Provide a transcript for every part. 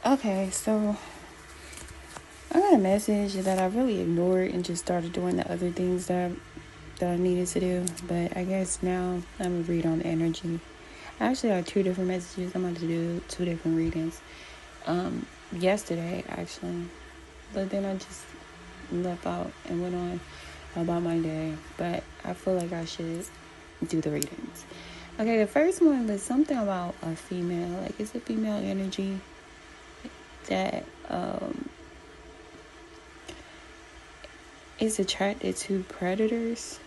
Okay, so I got a message that I really ignored and just started doing the other things that I needed to do. But I guess now I'm gonna read on the energy. I actually got two different messages. I'm about to do two different readings. Yesterday actually, but then I just left out and went on about my day. But I feel like I should do the readings. Okay, the first one was something about a female. Like it's a female energy that is attracted to predators.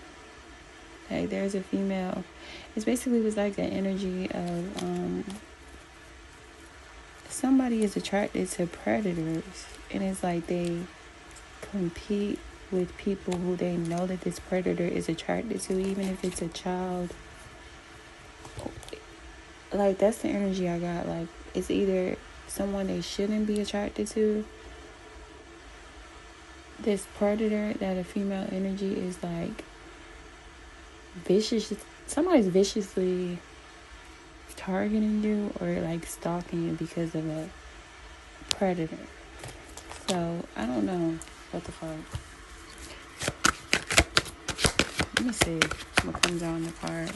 Like there's a female. It's basically was like an energy of somebody is attracted to predators, and it's like they compete with people who they know that this predator is attracted to, even if it's a child. Like that's the energy I got. Like it's either someone they shouldn't be attracted to. This predator that a female energy is like vicious. Somebody's viciously targeting you or like stalking you because of a predator. So I don't know what the fuck. Let me see what comes out in the card.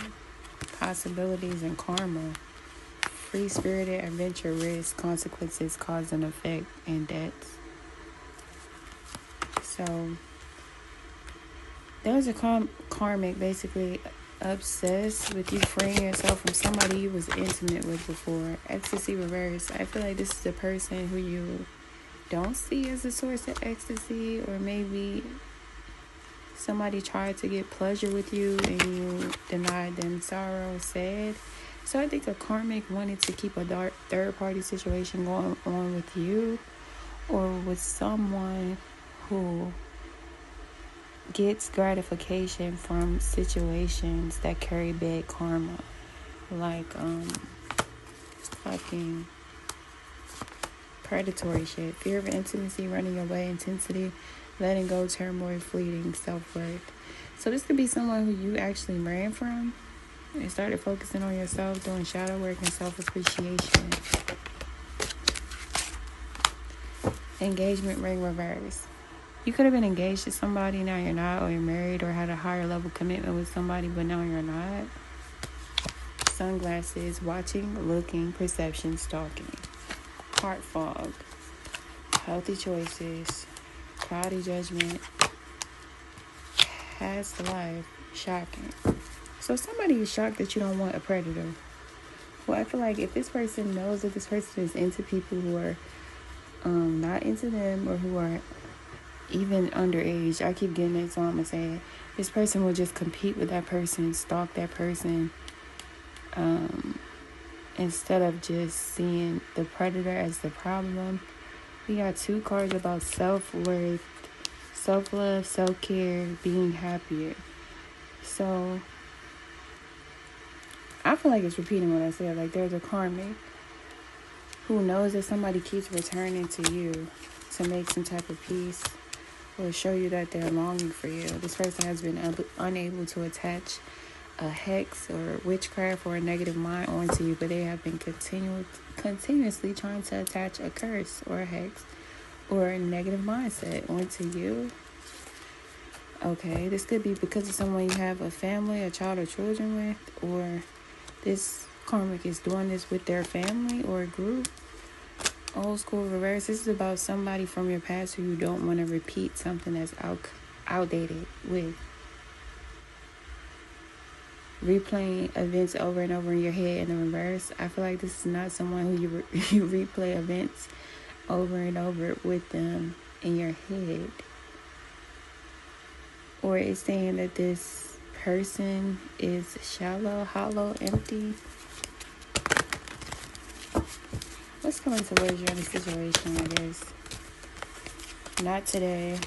Possibilities and karma. Free spirited adventure, risk, consequences, cause and effect, and debts. So there's a karmic basically obsessed with you freeing yourself from somebody you was intimate with before. Ecstasy reverse. I feel like this is the person who you don't see as a source of ecstasy, or maybe somebody tried to get pleasure with you and you denied them sorrow, sad. So I think a karmic wanted to keep a dark third party situation going on with you or with someone who gets gratification from situations that carry bad karma. Like fucking predatory shit. Fear of intimacy, running away, intensity, letting go, turmoil, fleeting, self-worth. So this could be someone who you actually ran from and started focusing on yourself, doing shadow work and self-appreciation. Engagement ring reverse. You could have been engaged to somebody, now you're not, or you're married, or had a higher level commitment with somebody, but now you're not. Sunglasses, watching, looking, perception, stalking. Heart fog. Healthy choices. Cloudy judgment. Past life. Shocking. So somebody is shocked that you don't want a predator. Well, I feel like if this person knows that this person is into people who are not into them, or who are even underage, I keep getting it, so I'm gonna say it. This person will just compete with that person, stalk that person, instead of just seeing the predator as the problem. We got two cards about self-worth, self-love, self-care, being happier. So I feel like it's repeating what I said. Like there's a karmic who knows that somebody keeps returning to you to make some type of peace or show you that they're longing for you. This person has been unable to attach a hex or witchcraft or a negative mind onto you, but they have been continuously trying to attach a curse or a hex or a negative mindset onto you. Okay, this could be because of someone you have a family, a child, or children with, or this karmic is doing this with their family or a group. Old school reverse. This is about somebody from your past who you don't want to repeat something that's outdated with. Replaying events over and over in your head in the reverse. I feel like this is not someone who you replay events over and over with them in your head. Or it's saying that this person is shallow, hollow, empty. What's coming towards you in this situation, I guess? Not today.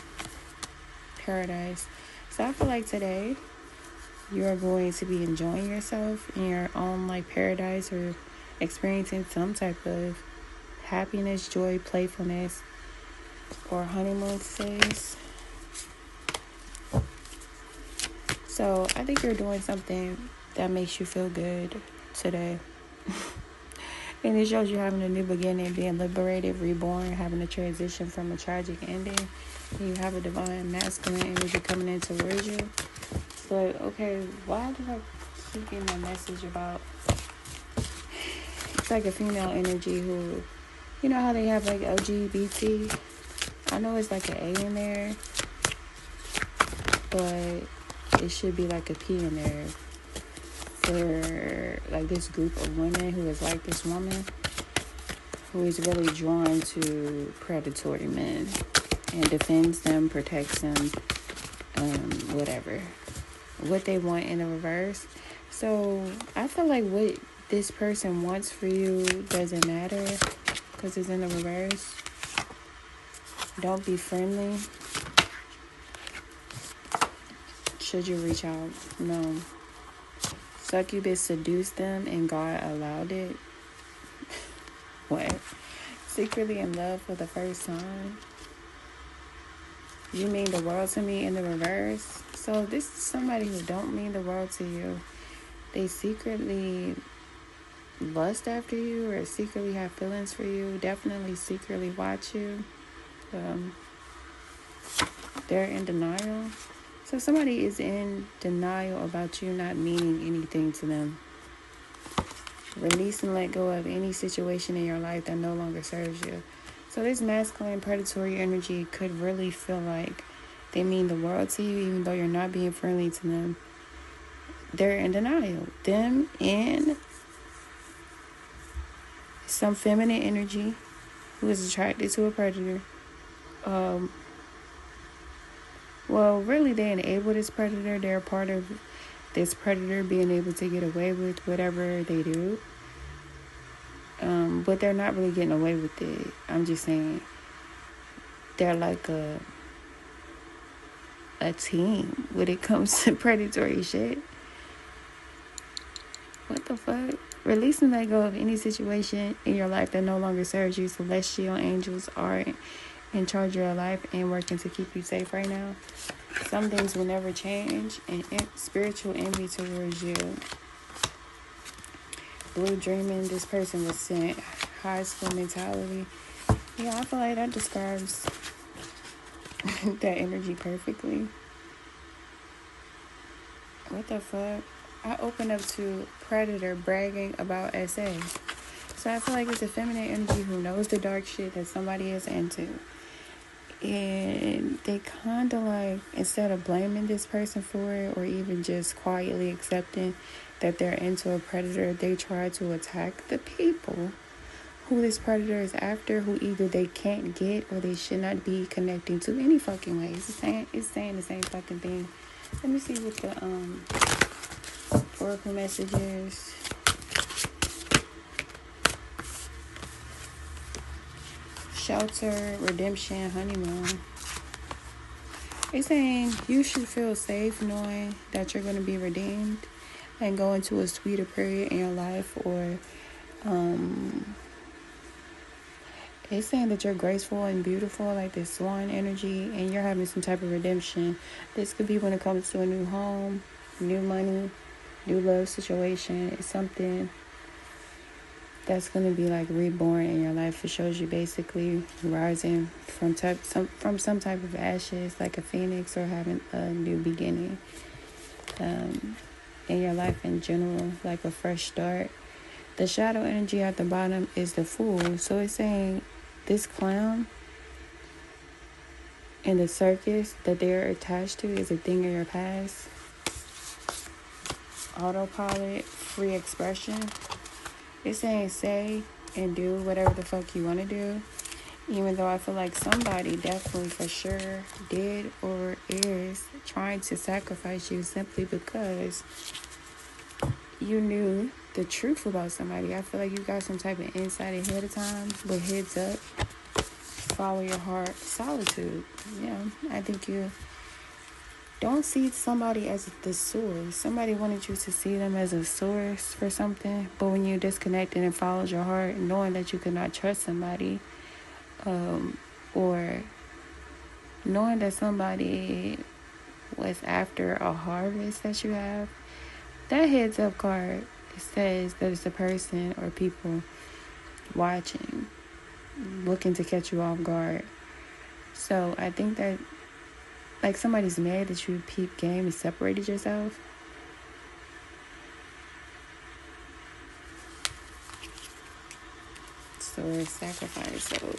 Paradise. So I feel like today you're going to be enjoying yourself in your own like paradise, or experiencing some type of happiness, joy, playfulness, or honeymoon phase. So I think you're doing something that makes you feel good today. And it shows you having a new beginning, being liberated, reborn, having a transition from a tragic ending. And you have a divine masculine energy coming in towards you. But, okay, why do I keep getting a message about... It's like a female energy who... You know how they have, like, LGBT? I know it's like an A in there. But it should be like a P in there. For, like, this group of women who is like this woman. Who is really drawn to predatory men. And defends them, protects them, whatever. What they want in the reverse. So I feel like what this person wants for you doesn't matter because it's in the reverse. Don't be friendly. Should you reach out? No. Succubus seduced them and God allowed it. What? Secretly in love for the first time. You mean the world to me in the reverse. So this is somebody who don't mean the world to you. They secretly lust after you or secretly have feelings for you. Definitely secretly watch you. They're in denial. So somebody is in denial about you not meaning anything to them. Release and let go of any situation in your life that no longer serves you. So this masculine predatory energy could really feel like they mean the world to you, even though you're not being friendly to them. They're in denial. Them and some feminine energy who is attracted to a predator. Well, really, they enable this predator. They're part of this predator being able to get away with whatever they do. But they're not really getting away with it. I'm just saying they're like a team when it comes to predatory shit. What the fuck? Release and let go of any situation in your life that no longer serves you. Celestial angels are in charge of your life and working to keep you safe right now. Some things will never change, and spiritual envy towards you. Blue dreaming, this person was sent. High school mentality. Yeah, I feel like that describes that energy perfectly. What the fuck? I open up to predator bragging about SA. So I feel like it's a feminine energy who knows the dark shit that somebody is into. And they kind of like, instead of blaming this person for it or even just quietly accepting that they're into a predator, they try to attack the people who this predator is after, who either they can't get or they should not be connecting to any fucking way. It's saying the same fucking thing. Let me see what the oracle message is. Shelter, redemption, honeymoon. It's saying you should feel safe knowing that you're going to be redeemed and go into a sweeter period in your life, or it's saying that you're graceful and beautiful, like this swan energy, and you're having some type of redemption. This could be when it comes to a new home, new money, new love situation. It's something that's going to be like reborn in your life. It shows you basically rising from some type of ashes, like a phoenix, or having a new beginning in your life in general, like a fresh start. The shadow energy at the bottom is the Fool. So it's saying this clown in the circus that they're attached to is a thing in your past. Autopilot, free expression. It's saying say and do whatever the fuck you want to do. Even though I feel like somebody definitely for sure did or is trying to sacrifice you simply because you knew the truth about somebody. I feel like you got some type of insight ahead of time, but heads up, follow your heart. Solitude. Yeah, I think you don't see somebody as the source. Somebody wanted you to see them as a source for something, but when you disconnected and followed your heart, knowing that you could not trust somebody, or knowing that somebody was after a harvest that you have, that heads up card, it says that it's a person or people watching, looking to catch you off guard. So I think that, like, somebody's mad that you peep game and separated yourself. So it's sacrifice. So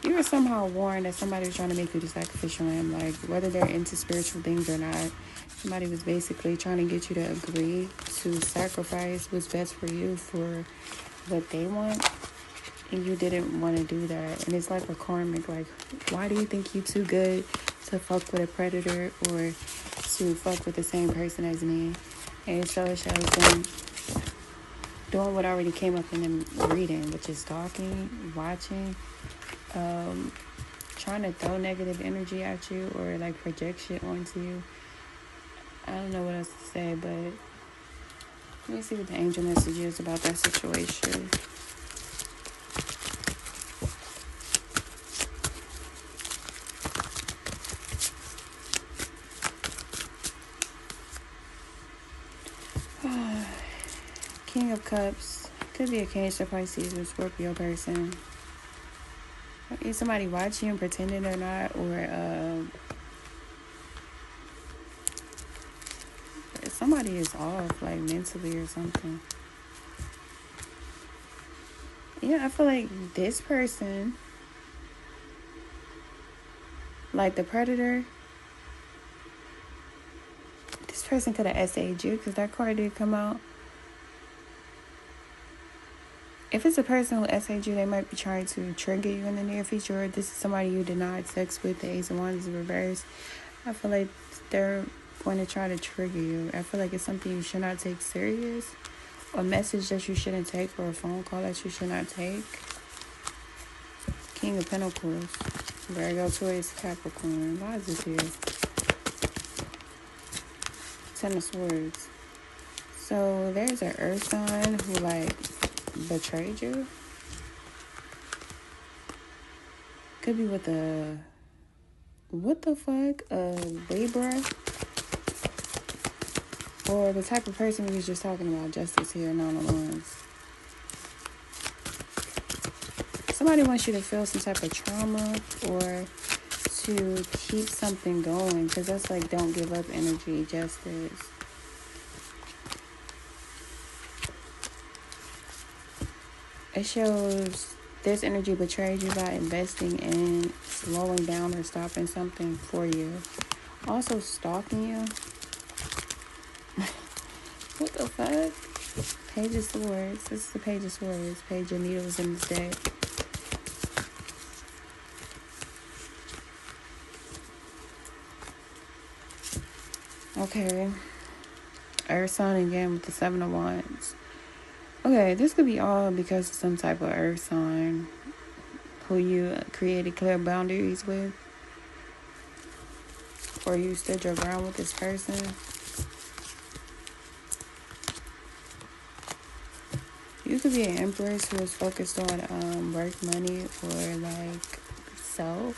you were somehow warned that somebody was trying to make you the sacrificial lamb. Like, whether they're into spiritual things or not, somebody was basically trying to get you to agree to sacrifice what's best for you for what they want. And you didn't want to do that. And it's like a karmic. Like, why do you think you too good to fuck with a predator or to fuck with the same person as me? And so it shows them doing what already came up in the reading, which is stalking, watching, trying to throw negative energy at you or like project shit onto you. I don't know what else to say, but let me see what the angel message is about that situation. King of Cups. Could be a Cancer, Pisces, or Scorpio person. Is somebody watching and pretending they're not, or somebody is off, like mentally or something. Yeah, I feel like this person, like the predator, this person could have SA'd you because that card did come out. If it's a person who SA'd you, they might be trying to trigger you in the near future. Or this is somebody you denied sex with, the Ace of Wands is reversed. I feel like they're going to try to trigger you. I feel like it's something you should not take serious. A message that you shouldn't take, or a phone call that you should not take. King of Pentacles. Virgo, Taurus, Capricorn. Why is this here? Ten of Swords. So there's an earth sign who like betrayed you. Could be with a, what the fuck, a Libra, or the type of person we was just talking about, Justice here, Nine of Wands. Somebody wants you to feel some type of trauma or to keep something going, because that's like don't give up energy, Justice. It shows this energy betrayed you by investing in slowing down or stopping something for you. Also stalking you. What the fuck? Page of Swords. This is the Page of Swords. Page of Needles in this deck. Okay. Earth sign again with the Seven of Wands. Okay, this could be all because of some type of earth sign who you created clear boundaries with, or you stood your ground with this person. You could be an empress who is focused on work, money, or like self.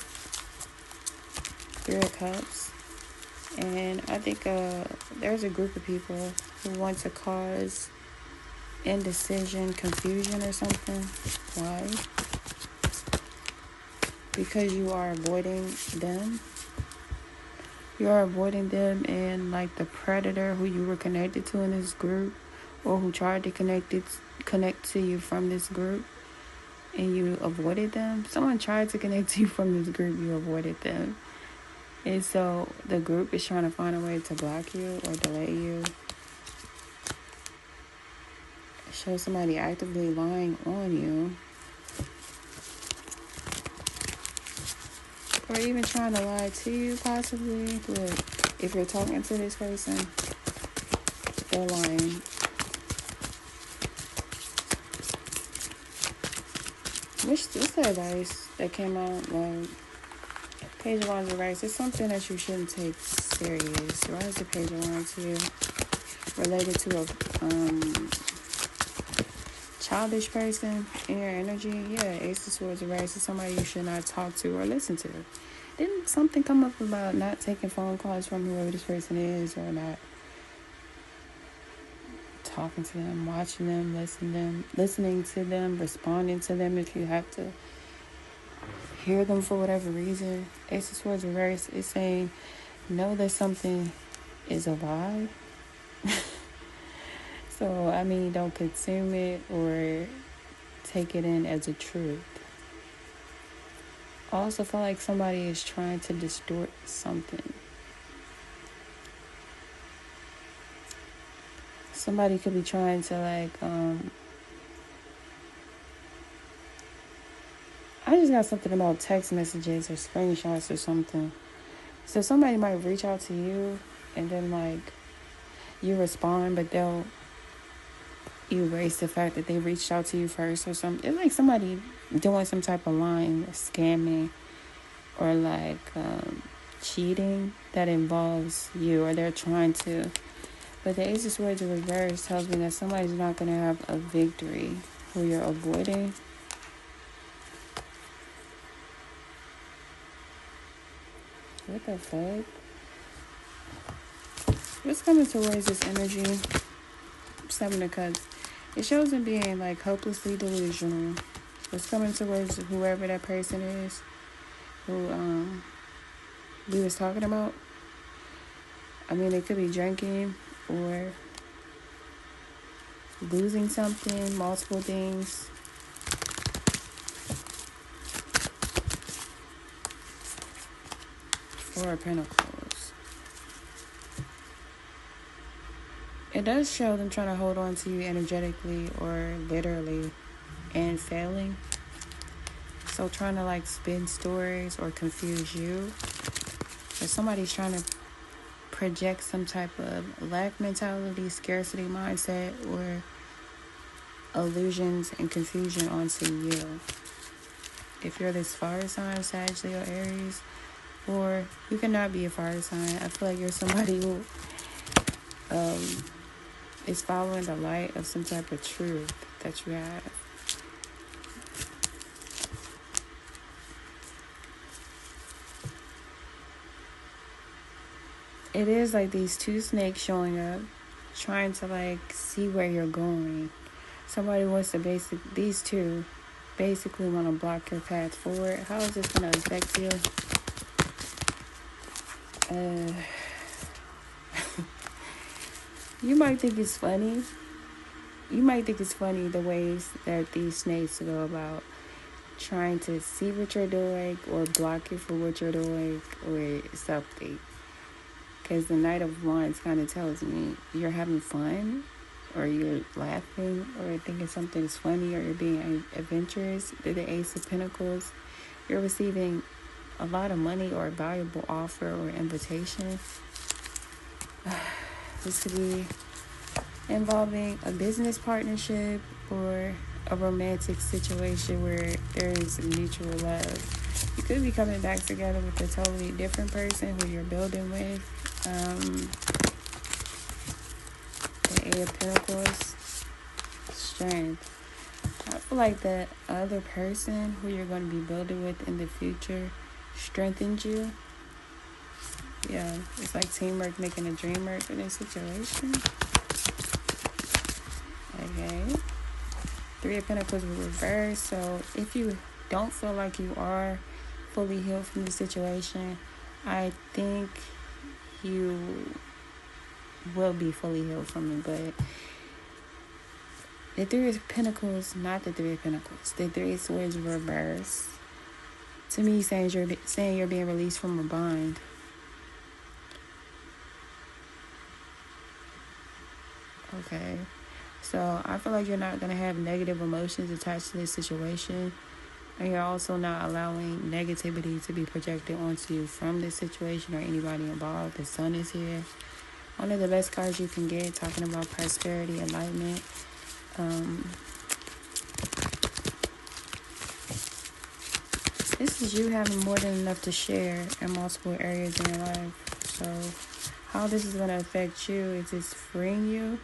Three of Cups. And I think there's a group of people who want to cause indecision, confusion, or something. Why? Because you are avoiding them. You are avoiding them, and like the predator who you were connected to in this group, or who tried to connect to you from this group, and you avoided them. Someone tried to connect to you from this group, you avoided them. And so the group is trying to find a way to block you or delay you. Show somebody actively lying on you, or even trying to lie to you, possibly. Look, if you're talking to this person, they're lying. What's the advice that came out? Like, Page of Wands reverse. It's something that you shouldn't take serious. Why is the Page of Wands here? Related to a childish person in your energy. Yeah, Ace of Swords reverse is somebody you should not talk to or listen to. Didn't something come up about not taking phone calls from whoever this person is, or not talking to them, watching them, listening to them, responding to them if you have to hear them for whatever reason. Ace of Swords reverse is saying know that something is a lie. So, I mean, don't consume it or take it in as a truth. I also feel like somebody is trying to distort something. Somebody could be trying to, like, I just got something about text messages or screenshots or something. So somebody might reach out to you and then, like, you respond, but they'll erase the fact that they reached out to you first or something. It's like somebody doing some type of lying, scamming, or like cheating that involves you, or they're trying to. But the Ace of Swords in reverse tells me that somebody's not going to have a victory who you're avoiding. What the fuck? What's coming towards this energy? Seven of Cups. It shows them being like hopelessly delusional. What's coming towards whoever that person is who we was talking about. I mean, they could be drinking or losing something, multiple things. Four of Pentacles. It does show them trying to hold on to you energetically or literally and failing. So trying to like spin stories or confuse you. Or somebody's trying to project some type of lack mentality, scarcity mindset, or illusions and confusion onto you. If you're this fire sign, Sag, Leo, Aries, or you cannot be a fire sign. I feel like you're somebody who is following the light of some type of truth that you have. It is like these two snakes showing up, trying to like see where you're going. Somebody wants to these two basically want to block your path forward. How is this going to affect you? You might think it's funny. You might think it's funny the ways that these snakes go about trying to see what you're doing or block you for what you're doing or something. Because the Knight of Wands kind of tells me you're having fun or you're laughing or thinking something's funny or you're being adventurous. The Ace of Pentacles. You're receiving a lot of money or a valuable offer or invitation. This could be involving a business partnership or a romantic situation where there is mutual love. You could be coming back together with a totally different person who you're building with. The Eight of Pentacles, strength. I feel like the other person who you're going to be building with in the future strengthens you. Yeah, it's like teamwork making a dream work in this situation. Okay. Three of Pentacles will reverse. So if you don't feel like you are fully healed from the situation, I think you will be fully healed from it. But the Three of Pentacles, not the Three of Pentacles, the Three of Swords reverse. To me, saying you're being released from a bind. Okay. So I feel like you're not going to have negative emotions attached to this situation. And you're also not allowing negativity to be projected onto you from this situation or anybody involved. The Sun is here. One of the best cards you can get, talking about prosperity, enlightenment. This is you having more than enough to share in multiple areas in your life. So how this is going to affect you is it's freeing you.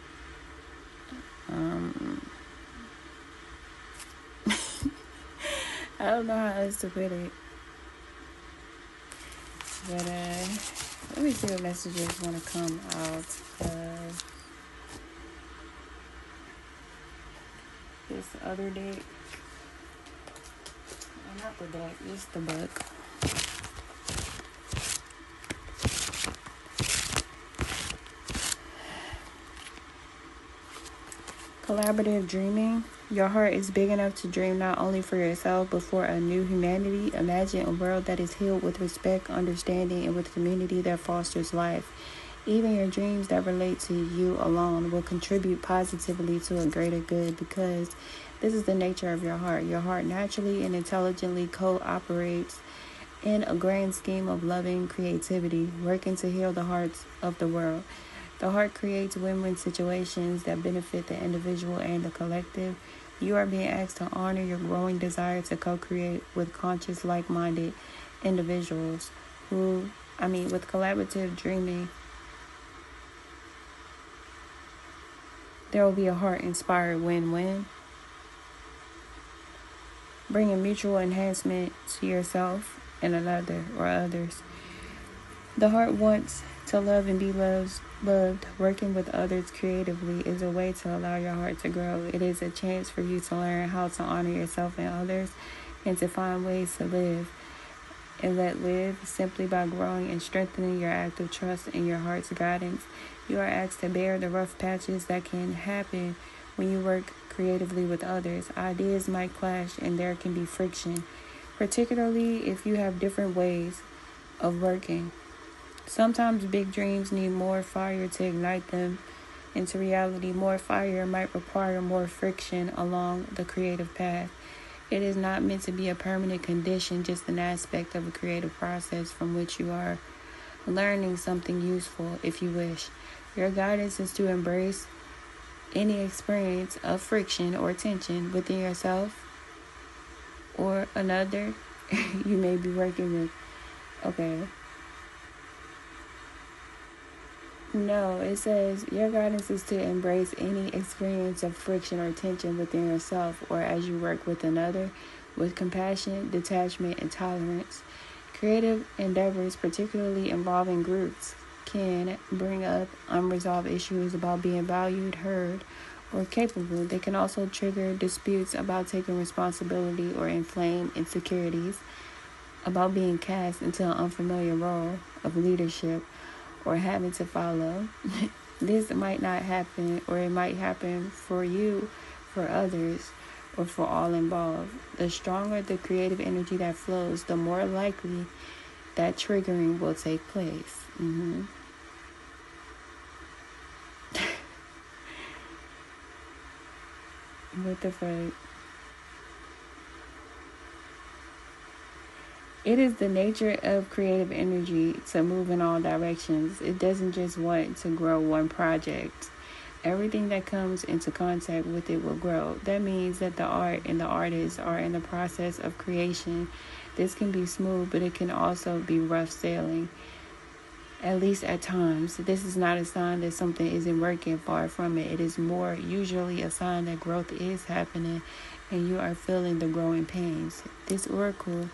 I don't know how else to put it. But let me see what messages want to come out of this other deck. Not the deck, just the book. Collaborative dreaming. Your heart is big enough to dream not only for yourself, but for a new humanity. Imagine a world that is healed with respect, understanding, and with community that fosters life. Even your dreams that relate to you alone will contribute positively to a greater good, because this is the nature of your heart. Your heart naturally and intelligently cooperates in a grand scheme of loving creativity, working to heal the hearts of the world. The heart creates win-win situations that benefit the individual and the collective. You are being asked to honor your growing desire to co-create with conscious, like-minded individuals with collaborative dreaming. There will be a heart-inspired win-win, bringing mutual enhancement to yourself and another or others. The heart wants to love and be loved. Working with others creatively is a way to allow your heart to grow. It is a chance for you to learn how to honor yourself and others, and to find ways to live and let live simply by growing and strengthening your active trust in your heart's guidance. You are asked to bear the rough patches that can happen when you work creatively with others. Ideas might clash and there can be friction, particularly if you have different ways of working. Sometimes big dreams need more fire to ignite them into reality. More fire might require more friction along the creative path. It is not meant to be a permanent condition, just an aspect of a creative process from which you are learning something useful if you wish. Your guidance is to embrace any experience of friction or tension within yourself or another you may be working with. Okay. No, it says your guidance is to embrace any experience of friction or tension within yourself or as you work with another with compassion, detachment, and tolerance. Creative endeavors, particularly involving groups, can bring up unresolved issues about being valued, heard, or capable. They can also trigger disputes about taking responsibility or inflame insecurities about being cast into an unfamiliar role of leadership or having to follow. This might not happen, or it might happen for you, for others, or for all involved. The stronger the creative energy that flows, the more likely that triggering will take place. What the fuck? It is the nature of creative energy to move in all directions. It doesn't just want to grow one project. Everything that comes into contact with it will grow. That means that the art and the artist are in the process of creation. This can be smooth, but it can also be rough sailing, at least at times. This is not a sign that something isn't working, far from it. It is more usually a sign that growth is happening and you are feeling the growing pains. This oracle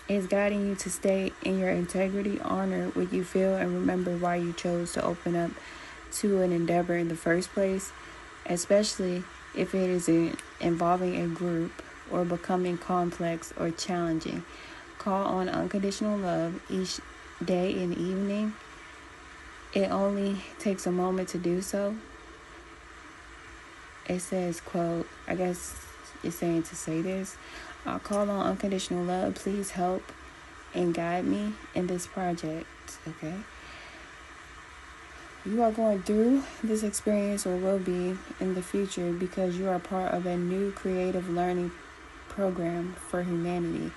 is guiding you to stay in your integrity, honor what you feel, and remember why you chose to open up to an endeavor in the first place, especially if it is involving a group or becoming complex or challenging. Call on unconditional love each day and evening. It only takes a moment to do so. It says, quote, I guess it's saying to say this. I'll call on unconditional love. Please help and guide me in this project. Okay. You are going through this experience, or will be in the future, because you are part of a new creative learning program for humanity.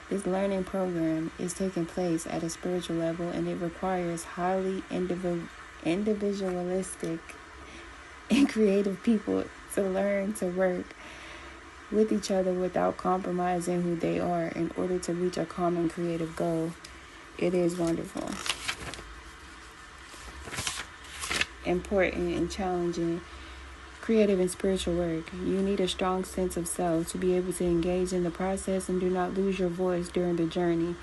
This learning program is taking place at a spiritual level, and it requires highly individualistic and creative people to learn to work with each other without compromising who they are in order to reach a common creative goal. It is wonderful, important, and challenging creative and spiritual work. You need a strong sense of self to be able to engage in the process and do not lose your voice during the journey.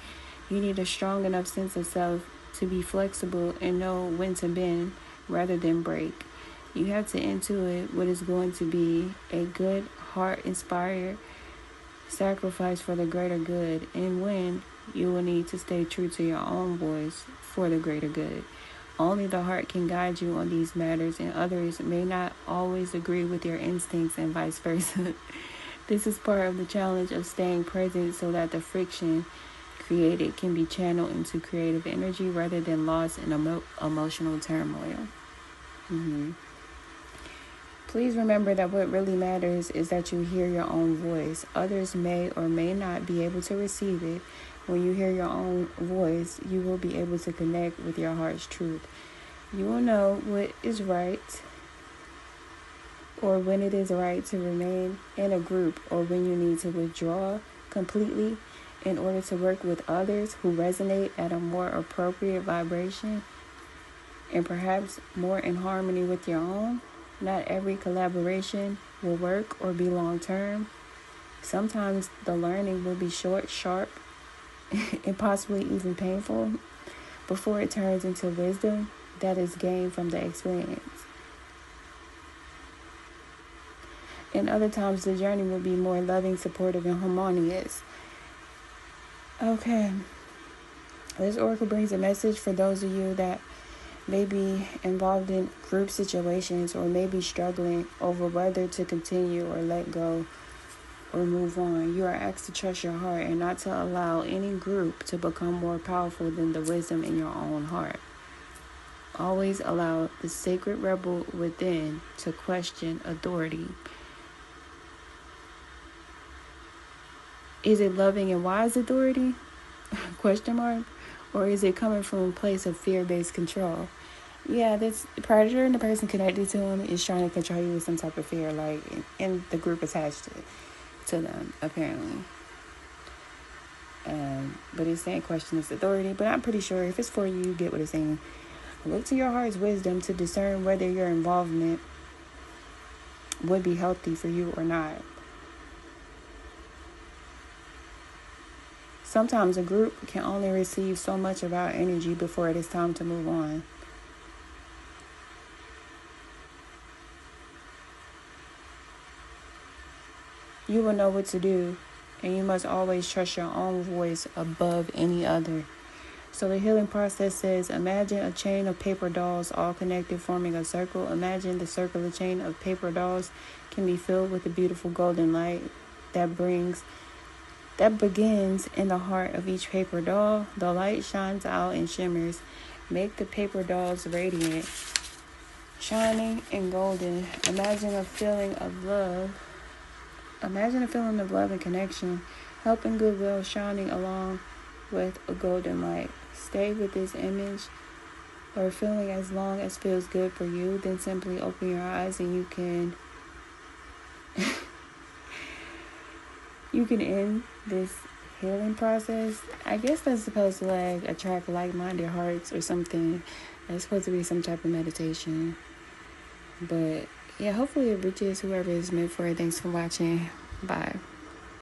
You need a strong enough sense of self to be flexible and know when to bend rather than break. You have to intuit what is going to be a good, heart-inspired sacrifice for the greater good, and when you will need to stay true to your own voice for the greater good. Only the heart can guide you on these matters, and others may not always agree with your instincts and vice versa. This is part of the challenge of staying present so that the friction created can be channeled into creative energy rather than lost in emotional turmoil. Please remember that what really matters is that you hear your own voice. Others may or may not be able to receive it. When you hear your own voice, you will be able to connect with your heart's truth. You will know what is right, or when it is right to remain in a group, or when you need to withdraw completely in order to work with others who resonate at a more appropriate vibration and perhaps more in harmony with your own. Not every collaboration will work or be long-term. Sometimes the learning will be short, sharp, and possibly even painful before it turns into wisdom that is gained from the experience. And other times the journey will be more loving, supportive, and harmonious. Okay. This oracle brings a message for those of you that may be involved in group situations or may be struggling over whether to continue or let go or move on. You are asked to trust your heart and not to allow any group to become more powerful than the wisdom in your own heart. Always allow the sacred rebel within to question authority. Is it loving and wise authority? Question mark. Or is it coming from a place of fear-based control? Yeah, this predator and the person connected to him is trying to control you with some type of fear, like, and the group attached to them, apparently. But it's saying question its authority. But I'm pretty sure if it's for you, you get what it's saying. Look to your heart's wisdom to discern whether your involvement would be healthy for you or not. Sometimes a group can only receive so much of our energy before it is time to move on. You will know what to do, and you must always trust your own voice above any other. So the healing process says, imagine a chain of paper dolls all connected forming a circle. Imagine the circular chain of paper dolls can be filled with a beautiful golden light that begins in the heart of each paper doll. The light shines out and shimmers. Make the paper dolls radiant, shining and golden. Imagine a feeling of love and connection, help and goodwill shining along with a golden light. Stay with this image or feeling as long as feels good for you. Then simply open your eyes and you can you can end this healing process. I guess that's supposed to like attract like-minded hearts or something. That's supposed to be some type of meditation. But yeah, hopefully it reaches whoever is meant for it. Thanks for watching. Bye.